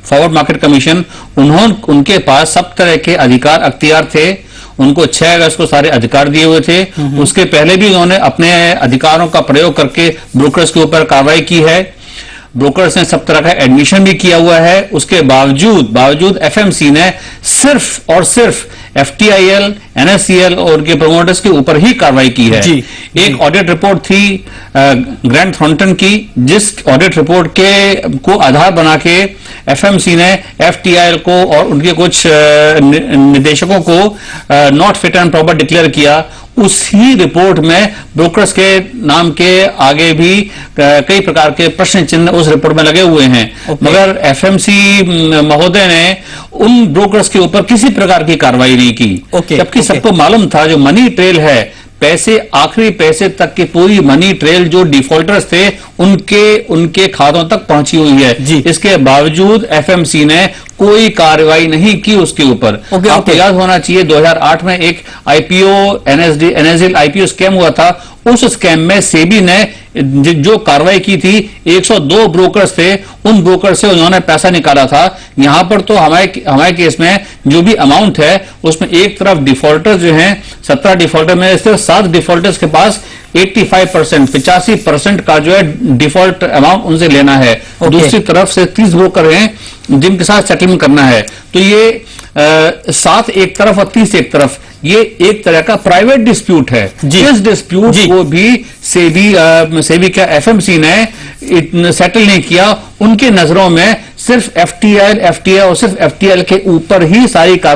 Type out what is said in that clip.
Forward market commission, उनके पास सब तरह के अधिकार अख्तियार थे। उनको 6 अगस्त को सारे अधिकार दिए हुए थे। उसके पहले भी उन्होंने अपने अधिकारों का प्रयोग करके ब्रोकर्स के ऊपर कार्रवाई की है। ब्रोकर्स ने सब तरह का एडमिशन भी किया हुआ है। उसके बावजूद एफएमसी ने सिर्फ और सिर्फ एफटीआईएल, एनएससीएल और उनके प्रमोटर्स के ऊपर ही कार्रवाई की है। एक ऑडिट रिपोर्ट थी ग्रैंड थॉर्नटन की, जिस ऑडिट रिपोर्ट को आधार बना के एफएमसी ने एफटीआईएल को और उनके कुछ निदेशकों को not fit and proper declare किया। उसी रिपोर्ट में ब्रोकर्स के नाम के आगे भी कई प्रकार के प्रश्न चिन्ह उस रिपोर्ट में लगे हुए हैं। मगर एफएमसी महोदय ने उन ब्रोकर्स के ऊपर किसी प्रकार की कार्रवाई नहीं की, जबकि सबको मालूम था जो मनी ट्रेल है, पैसे आखिरी पैसे तक की पूरी मनी ट्रेल जो डिफॉल्टर्स थे उनके खातों तक पहुंची हुई है। इसके बावजूद एफएमसी ने कोई कार्रवाई नहीं की उसके ऊपर। आपको याद होना चाहिए 2008 में एक आईपीओ एनएसडीएल आईपीओ स्कैम हुआ था। उस स्कैम में सेबी ने जो कार्रवाई की थी, 102 ब्रोकर्स थे, उन ब्रोकर से उन्होंने पैसा निकाला था। यहां पर तो हमारे केस में जो भी अमाउंट है उसमें एक तरफ डिफॉल्टर्स जो हैं 17 डिफॉल्टर में सिर्फ 7 डिफॉल्टर्स के पास 85% का जो है डिफॉल्ट अमाउंट उनसे लेना है। दूसरी तरफ से 30 ब्रोकर हैं जिनके साथ सेटलमेंट करना है। तो ये 7 एक तरफ और 30 एक तरफ, ये एक तरह का प्राइवेट डिस्प्यूट है। इस डिस्प्यूट को भी सेबी का एफएमसी ने सेटल नहीं किया। उनके नजरों में सिर्फ एफटीआई और सिर्फ एफटीआई के ऊपर ही सारी